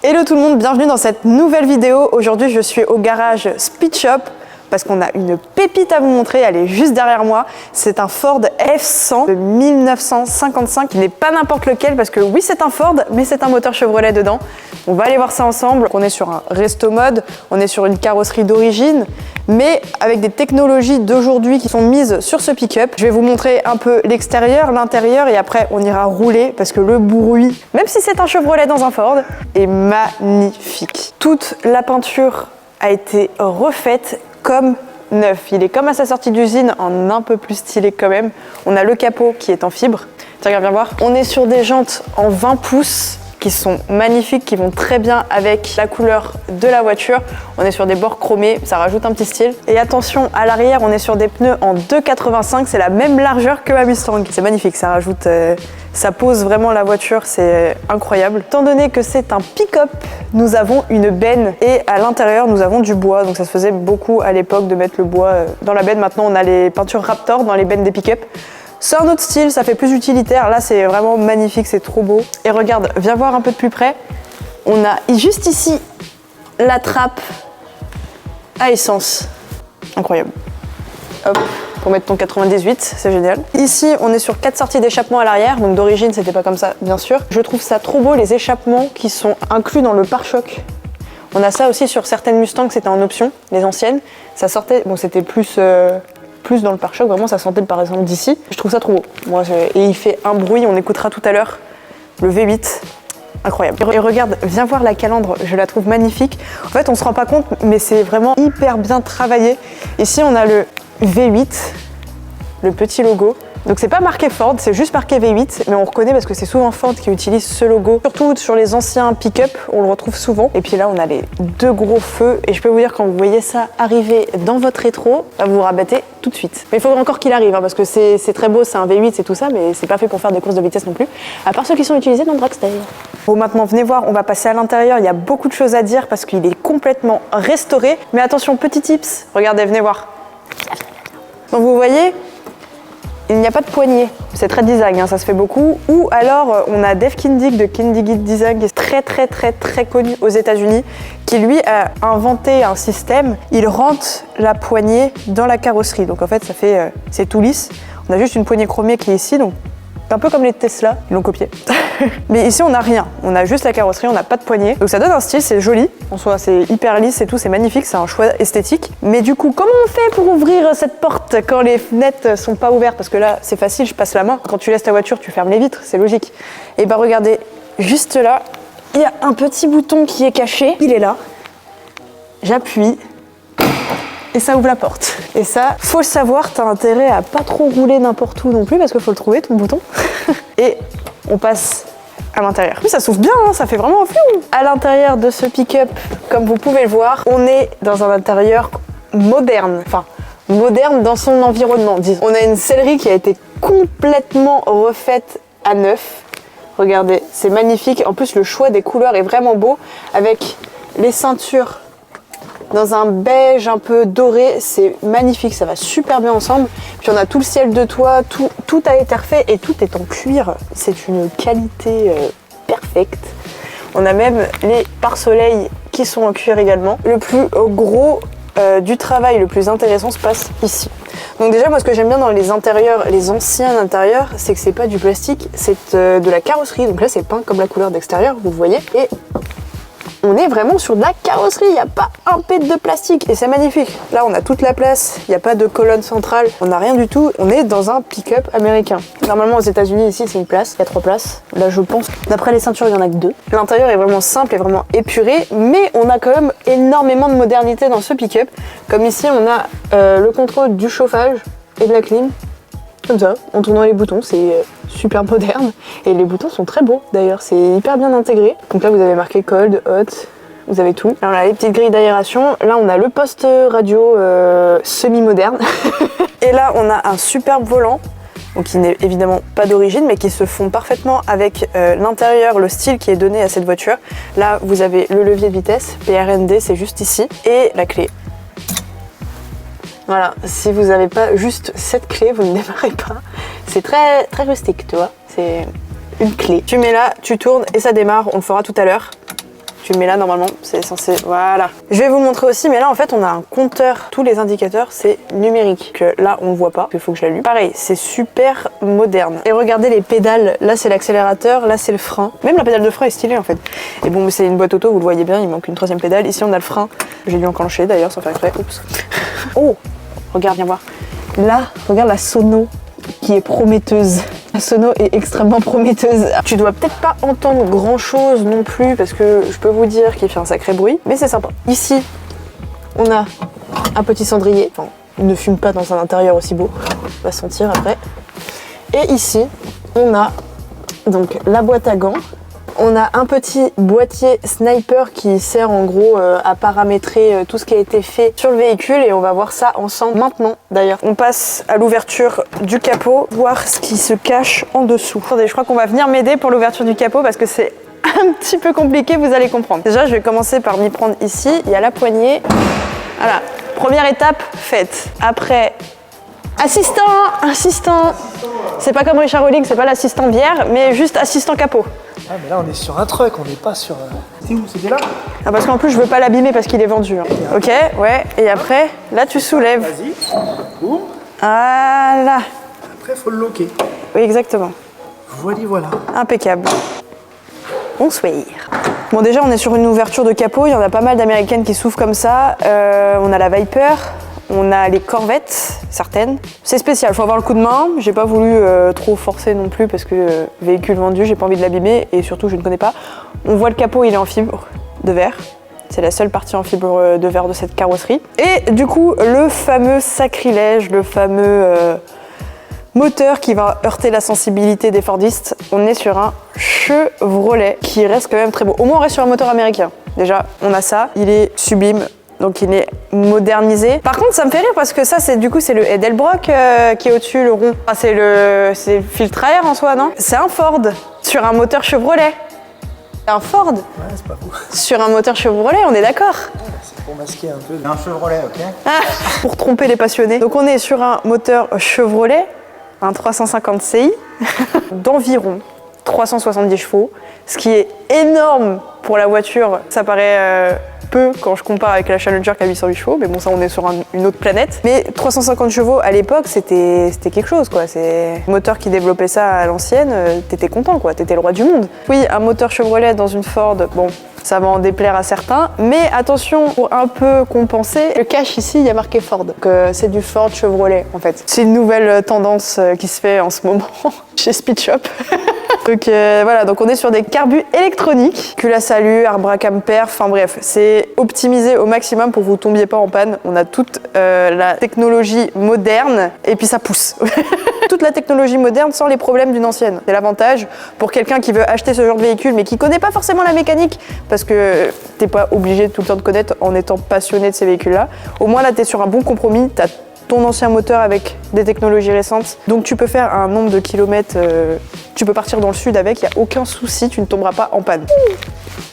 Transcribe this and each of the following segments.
Hello tout le monde, bienvenue dans cette nouvelle vidéo. Aujourd'hui je suis au garage Speed Shop parce qu'on a une pépite à vous montrer, elle est juste derrière moi. C'est un Ford F100 de 1955, qui n'est pas n'importe lequel parce que oui c'est un Ford, mais c'est un moteur Chevrolet dedans. On va aller voir ça ensemble. On est sur un resto mode, on est sur une carrosserie d'origine, mais avec des technologies d'aujourd'hui qui sont mises sur ce pick-up. Je vais vous montrer un peu l'extérieur, l'intérieur et après on ira rouler parce que le bruit, même si c'est un Chevrolet dans un Ford, est magnifique. Toute la peinture a été refaite comme neuf. Il est comme à sa sortie d'usine, en un peu plus stylé quand même. On a le capot qui est en fibre. Tiens, regarde, viens voir. On est sur des jantes en 20 pouces qui sont magnifiques, qui vont très bien avec la couleur de la voiture. On est sur des bords chromés, ça rajoute un petit style. Et attention, à l'arrière, on est sur des pneus en 2,85. C'est la même largeur que ma Mustang. C'est magnifique, ça rajoute... ça pose vraiment la voiture, c'est incroyable. Étant donné que c'est un pick-up, nous avons une benne et à l'intérieur, nous avons du bois. Donc ça se faisait beaucoup à l'époque de mettre le bois dans la benne. Maintenant, on a les peintures Raptor dans les bennes des pick-up. C'est un autre style, ça fait plus utilitaire. Là, c'est vraiment magnifique, c'est trop beau. Et regarde, viens voir un peu de plus près. On a juste ici la trappe à essence. Incroyable. Hop, pour mettre ton 98, c'est génial. Ici, on est sur 4 sorties d'échappement à l'arrière. Donc d'origine, c'était pas comme ça, bien sûr. Je trouve ça trop beau, les échappements qui sont inclus dans le pare-choc. On a ça aussi sur certaines Mustangs, c'était en option, les anciennes. Ça sortait, bon, c'était plus dans le pare-choc, vraiment ça sentait par exemple d'ici. Je trouve ça trop beau. Moi, et il fait un bruit, on écoutera tout à l'heure le V8. Incroyable. Et regarde, viens voir la calandre, je la trouve magnifique. En fait, on se rend pas compte, mais c'est vraiment hyper bien travaillé. Ici, on a le V8, le petit logo. Donc c'est pas marqué Ford, c'est juste marqué V8, mais on reconnaît parce que c'est souvent Ford qui utilise ce logo. Surtout sur les anciens pick-up, on le retrouve souvent. Et puis là, on a les deux gros feux. Et je peux vous dire, quand vous voyez ça arriver dans votre rétro, vous vous rabattez tout de suite. Mais il faudra encore qu'il arrive, hein, parce que c'est très beau, c'est un V8, c'est tout ça, mais c'est pas fait pour faire des courses de vitesse non plus. À part ceux qui sont utilisés dans Dragster. Bon, maintenant, venez voir, on va passer à l'intérieur. Il y a beaucoup de choses à dire parce qu'il est complètement restauré. Mais attention, petit tips, regardez, venez voir. Donc vous voyez, il n'y a pas de poignée, c'est très design, hein, ça se fait beaucoup. Ou alors on a Dave Kindig de Kindig Design, qui est très connu aux États-Unis, qui lui a inventé un système. Il rentre la poignée dans la carrosserie, donc en fait ça fait c'est tout lisse. On a juste une poignée chromée qui est ici, donc un peu comme les Tesla, ils l'ont copié. Mais ici on n'a rien, on a juste la carrosserie, on n'a pas de poignée. Donc ça donne un style, c'est joli, en soi c'est hyper lisse et tout, c'est magnifique, c'est un choix esthétique. Mais du coup, comment on fait pour ouvrir cette porte quand les fenêtres sont pas ouvertes? Parce que là c'est facile, je passe la main. Quand tu laisses ta voiture, tu fermes les vitres, c'est logique. Et bah regardez, juste là, il y a un petit bouton qui est caché, il est là. J'appuie. Et ça ouvre la porte. Et ça, faut le savoir, t'as intérêt à pas trop rouler n'importe où non plus parce qu'il faut le trouver ton bouton. Et on passe à l'intérieur. Oui, ça s'ouvre bien, hein, ça fait vraiment un flou. À l'intérieur de ce pick-up, comme vous pouvez le voir, on est dans un intérieur moderne. Enfin, moderne dans son environnement, disons. On a une sellerie qui a été complètement refaite à neuf. Regardez, c'est magnifique. En plus, le choix des couleurs est vraiment beau avec les ceintures dans un beige un peu doré, c'est magnifique, ça va super bien ensemble. Puis on a tout le ciel de toit, tout a été refait et tout est en cuir. C'est une qualité perfecte. On a même les pare-soleil qui sont en cuir également. Le plus gros du travail, le plus intéressant se passe ici. Donc déjà, moi ce que j'aime bien dans les intérieurs, les anciens intérieurs, c'est que c'est pas du plastique, c'est de la carrosserie. Donc là c'est peint comme la couleur d'extérieur, vous voyez. Et on est vraiment sur de la carrosserie, il n'y a pas un pet de plastique et c'est magnifique. Là on a toute la place, il n'y a pas de colonne centrale, on n'a rien du tout. On est dans un pick-up américain. Normalement aux États-Unis ici c'est une place, il y a 3 places. Là je pense, d'après les ceintures il n'y en a que 2. L'intérieur est vraiment simple et vraiment épuré, mais on a quand même énormément de modernité dans ce pick-up. Comme ici on a le contrôle du chauffage et de la clim. Comme ça, en tournant les boutons, c'est super moderne. Et les boutons sont très beaux d'ailleurs, c'est hyper bien intégré. Donc là vous avez marqué cold, hot, vous avez tout. Là on a les petites grilles d'aération, là on a le poste radio semi-moderne. Et là on a un superbe volant, donc qui n'est évidemment pas d'origine, mais qui se fond parfaitement avec l'intérieur, le style qui est donné à cette voiture. Là vous avez le levier de vitesse, PRND c'est juste ici, et la clé. Voilà, si vous n'avez pas juste cette clé, vous ne démarrez pas. C'est très rustique, tu vois. C'est une clé. Tu mets là, tu tournes et ça démarre, on le fera tout à l'heure. Tu le mets là normalement, c'est censé... Voilà. Je vais vous montrer aussi, mais là en fait on a un compteur. Tous les indicateurs c'est numérique. Que là on ne voit pas, il faut que je l'allume. Pareil, c'est super moderne. Et regardez les pédales, là c'est l'accélérateur, là c'est le frein. Même la pédale de frein est stylée en fait. Et bon, c'est une boîte auto, vous le voyez bien, il manque une troisième pédale. Ici on a le frein. J'ai dû enclencher d'ailleurs sans faire exprès. Oups. Oh, regarde, viens voir. Là, regarde la sono qui est prometteuse. La sono est extrêmement prometteuse. Tu dois peut-être pas entendre grand chose non plus parce que je peux vous dire qu'il fait un sacré bruit, mais c'est sympa. Ici, on a un petit cendrier. Enfin, ne fume pas dans un intérieur aussi beau. On va sentir après. Et ici, on a donc la boîte à gants. On a un petit boîtier sniper qui sert en gros à paramétrer tout ce qui a été fait sur le véhicule et on va voir ça ensemble maintenant d'ailleurs. On passe à l'ouverture du capot, voir ce qui se cache en dessous. Attendez, je crois qu'on va venir m'aider pour l'ouverture du capot parce que c'est un petit peu compliqué, vous allez comprendre. Déjà, je vais commencer par m'y prendre ici. Il y a la poignée. Voilà, première étape faite. Après, assistant. C'est pas comme Richard Rolling, c'est pas l'assistant bière, mais juste assistant capot. Ah mais là on est sur un truck, on n'est pas sur... C'était où? C'était là? Ah parce qu'en plus je veux pas l'abîmer parce qu'il est vendu. Hein. Ok, ouais, et après, là tu soulèves. Vas-y, boum. Voilà. Après faut le loquer. Oui, exactement. Voilà. Impeccable. Bonsoir. Bon déjà on est sur une ouverture de capot, il y en a pas mal d'américaines qui s'ouvrent comme ça. On a la Viper. On a les Corvettes, certaines. C'est spécial, faut avoir le coup de main. J'ai pas voulu trop forcer non plus parce que véhicule vendu, j'ai pas envie de l'abîmer et surtout je ne connais pas. On voit le capot, il est en fibre de verre. C'est la seule partie en fibre de verre de cette carrosserie. Et du coup, le fameux sacrilège, le fameux moteur qui va heurter la sensibilité des Fordistes. On est sur un Chevrolet qui reste quand même très beau. Au moins on reste sur un moteur américain. Déjà, on a ça, il est sublime. Donc il est modernisé. Par contre, ça me fait rire parce que ça, c'est le Edelbrock qui est au-dessus, le rond. Ah, c'est le filtre à air en soi, non? C'est un Ford sur un moteur Chevrolet. Un Ford c'est pas fou. sur un moteur Chevrolet, on est d'accord? C'est pour masquer un peu. Un Chevrolet, ok. Pour tromper les passionnés. Donc on est sur un moteur Chevrolet, un 350 CI, d'environ 370 chevaux, ce qui est énorme pour la voiture. Ça paraît peu quand je compare avec la Challenger qui a 808 chevaux, mais bon, ça on est sur une autre planète. Mais 350 chevaux à l'époque, c'était quelque chose, quoi. C'est un moteur qui développait ça à l'ancienne, t'étais content, quoi. T'étais le roi du monde. Oui, un moteur Chevrolet dans une Ford, bon, ça va en déplaire à certains, mais attention, pour un peu compenser, le cache ici, il y a marqué Ford. Donc c'est du Ford Chevrolet, en fait. C'est une nouvelle tendance qui se fait en ce moment chez Speed Shop. Donc voilà, donc on est sur des carbus électroniques, Cula Salut, Arbracam Perf, enfin bref, c'est optimisé au maximum pour que vous tombiez pas en panne. On a toute la technologie moderne et puis ça pousse. Toute la technologie moderne sans les problèmes d'une ancienne. C'est l'avantage pour quelqu'un qui veut acheter ce genre de véhicule mais qui connaît pas forcément la mécanique parce que t'es pas obligé tout le temps de connaître en étant passionné de ces véhicules-là. Au moins là, t'es sur un bon compromis, t'as ton ancien moteur avec des technologies récentes. Donc tu peux faire un nombre de kilomètres, tu peux partir dans le sud avec, il n'y a aucun souci, tu ne tomberas pas en panne.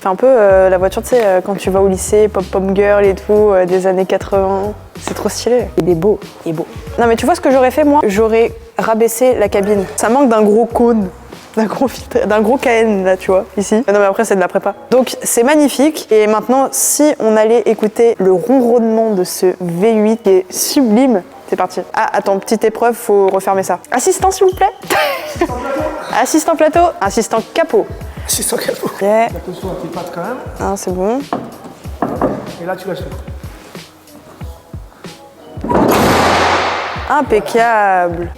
C'est un peu la voiture, tu sais, quand tu vas au lycée, pop-pom girl et tout, des années 80. C'est trop stylé. Il est beau, il est beau. Non mais tu vois ce que j'aurais fait moi? J'aurais rabaissé la cabine. Ça manque d'un gros cône. D'un gros filtre, d'un gros KN là, tu vois, ici. Non mais après c'est de la prépa. Donc c'est magnifique. Et maintenant, si on allait écouter le ronronnement de ce V8 qui est sublime, c'est parti. Ah attends, petite épreuve, faut refermer ça. Assistant s'il vous plaît. Assistant plateau, assistant capot. Assistant capot. Ok. Attention à tes pattes quand même. Ah, c'est bon. Et là tu lâches tout. Impeccable.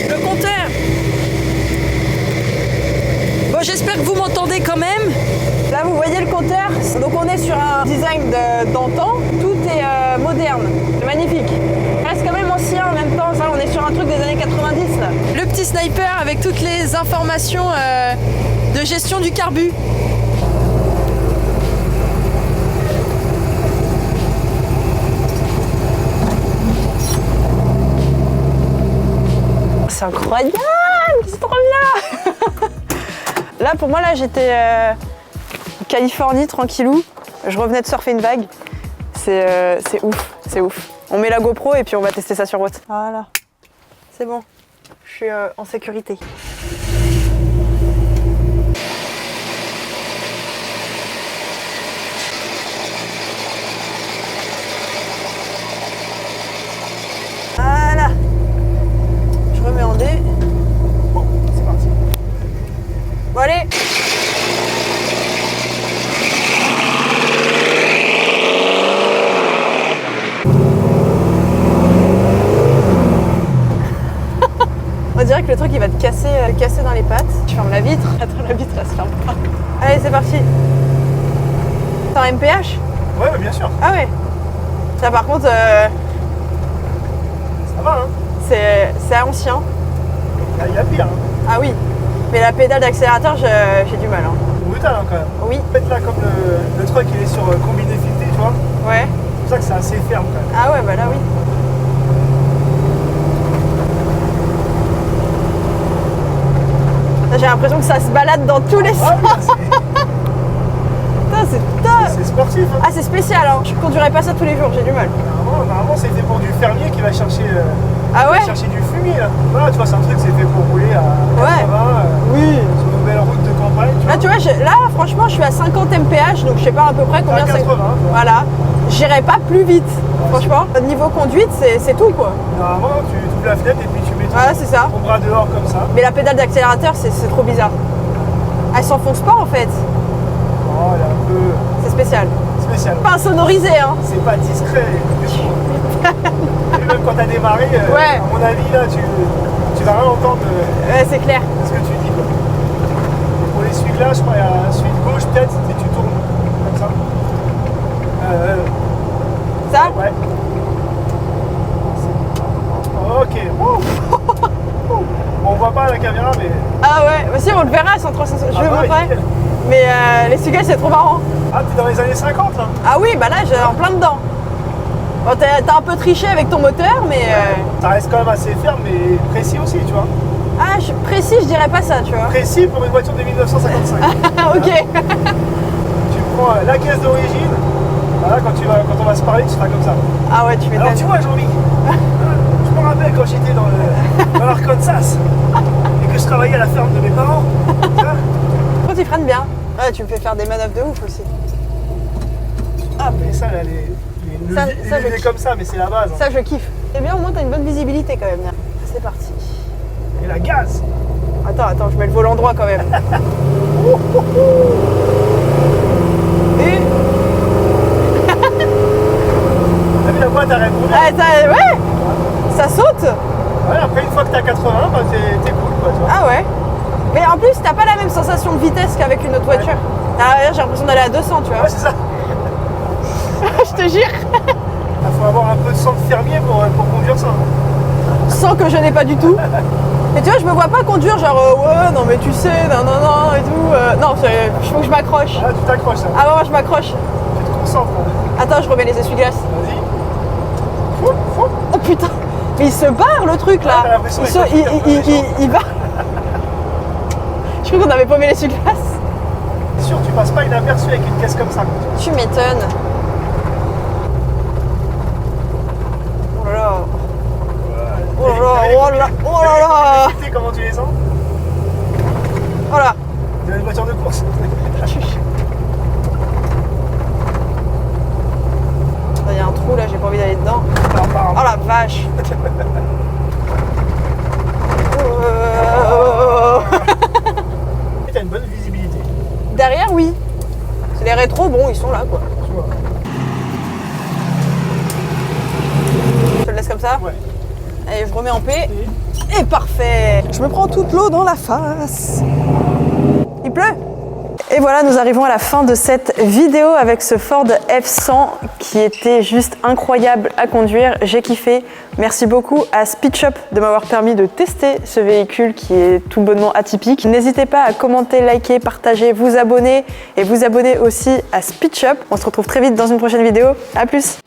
Le compteur. Bon, j'espère que vous m'entendez quand même. Là, vous voyez le compteur. Donc, on est sur un design d'antan. Tout est moderne. C'est magnifique. Ça reste quand même ancien en même temps. Ça, on est sur un truc des années 90. Là. Le petit sniper avec toutes les informations de gestion du carbu. C'est incroyable, c'est trop bien. Là, pour moi, là, j'étais en Californie, tranquillou. Je revenais de surfer une vague. c'est ouf, c'est ouf. On met la GoPro et puis on va tester ça sur route. Voilà, c'est bon, je suis en sécurité. Voilà, je remets en D. Bon, c'est parti. Bon allez. On dirait que le truc il va te casser dans les pattes. Je ferme la vitre. Attends, la vitre elle se ferme pas. Allez, c'est parti. T'as un MPH? Ouais, bien sûr. Ah ouais. Ça par contre, Ça va, hein. c'est ancien. Il y a pire, hein. Ah oui. Mais la pédale d'accélérateur, j'ai du mal. Hein. Brutal, hein, quand même. Oui. En fait, là, comme le truc il est sur combiné fileté, tu vois. Ouais. C'est pour ça que c'est assez ferme, quand même. Ah ouais, bah là oui. J'ai l'impression que ça se balade dans tous les sens. Ah, oui, Putain, c'est top. c'est sportif, hein. Ah, c'est spécial, hein. Je conduirais pas ça tous les jours, j'ai du mal. Normalement, c'est fait pour du fermier qui va chercher, Ah ouais? chercher du fumier, là. Voilà, tu vois, c'est un truc, c'est fait pour rouler à 80, Oui. sur une belle route de campagne, tu vois. Là, tu vois, là, franchement, je suis à 50 mph, donc je sais pas à peu près combien À 80, c'est. tu vois. Voilà. J'irai pas plus vite, franchement. Au niveau conduite, c'est tout, quoi. Normalement, tu ouvres la fenêtre et puis tu mets Voilà, c'est ça. ton bras dehors comme ça. Mais la pédale d'accélérateur, c'est trop bizarre. Elle s'enfonce pas, en fait. Oh, elle est un peu C'est spécial. spéciale. Pas insonorisé, hein. C'est pas discret du tout. Et même quand t'as démarré, Ouais. à mon avis, là, tu vas rien entendre Ouais, c'est clair. ce que tu dis, quoi. Et pour l'essuie-glace, je crois, il y a celui de gauche, peut-être, et tu tournes comme ça. Ça? Ouais. Ok. Bon, on voit pas à la caméra, mais... Ah ouais, bah si, on le verra sans 360. Je vais vous bah, montrer. nickel. Mais les Sugas, c'est trop marrant. Ah, t'es dans les années 50, là. Ah oui, bah là, j'ai en plein dedans. Bon, t'as un peu triché avec ton moteur, mais... Ça reste quand même assez ferme, mais précis aussi, tu vois. Ah, précis, je dirais pas ça, tu vois. Précis pour une voiture de 1955. Ah, ok. Tu prends la caisse d'origine, voilà, quand on va se parler, tu seras comme ça. Ah ouais, tu m'étonnes. Alors tu vois, Jean-Mi, je me rappelle quand j'étais dans l'Arkansas et que je travaillais à la ferme de mes parents. Tu vois. Quand tu freines bien. Ouais, tu me fais faire des manœuvres de ouf aussi. Ah, Mais ça, là, Ça, je les kiffe. comme ça, mais c'est la base. Hein. ça, je kiffe. Eh bien, au moins, t'as une bonne visibilité quand même. C'est parti. Et la gaz. Attends, je mets le volant droit quand même. Et... T'as vu la boîte à répondu. Ah, ouais, ça saute. Ouais, après, une fois que t'as 80, bah, t'es cool, quoi, tu vois. Ah ouais. Mais en plus, t'as pas la même sensation de vitesse qu'avec une autre voiture. Ah, j'ai l'impression d'aller à 200, tu vois. Ouais, c'est ça. Je te jure. Il faut avoir un peu de sang de fermier pour conduire ça. Hein. Sans que je n'ai pas du tout. Mais tu vois, je me vois pas conduire genre ouais, non mais tu sais, non et tout. Non, il faut que je m'accroche. Là, tu t'accroches, ça. Ah ouais, moi je m'accroche. Tu te concentres. Hein. Attends, je remets les essuie-glaces. Vas-y. Fou, fou. Oh putain. Mais il se barre le truc là. Ouais, t'as l'impression Il, d'être il barre. Je crois qu'on avait paumé l'essuie-glaces. C'est sûr, tu passes pas inaperçu avec une caisse comme ça. Tu m'étonnes. Oh là là. Oh là là, oh là là, oh là là. Comment tu les sens? Oh là. C'est une voiture de course. Il y a un trou là, j'ai pas envie d'aller dedans. Oh la vache. T'as une bonne visibilité. Derrière, oui. C'est les rétros, bon, ils sont là quoi. Tu vois. Je te le laisse comme ça? Ouais. Allez, je remets en paix. Et parfait. Je me prends toute l'eau dans la face. Il pleut. Et voilà, nous arrivons à la fin de cette vidéo avec ce Ford F100 qui était juste incroyable à conduire. J'ai kiffé. Merci beaucoup à SpeedShop de m'avoir permis de tester ce véhicule qui est tout bonnement atypique. N'hésitez pas à commenter, liker, partager, vous abonner et vous abonner aussi à SpeedShop. On se retrouve très vite dans une prochaine vidéo. À plus.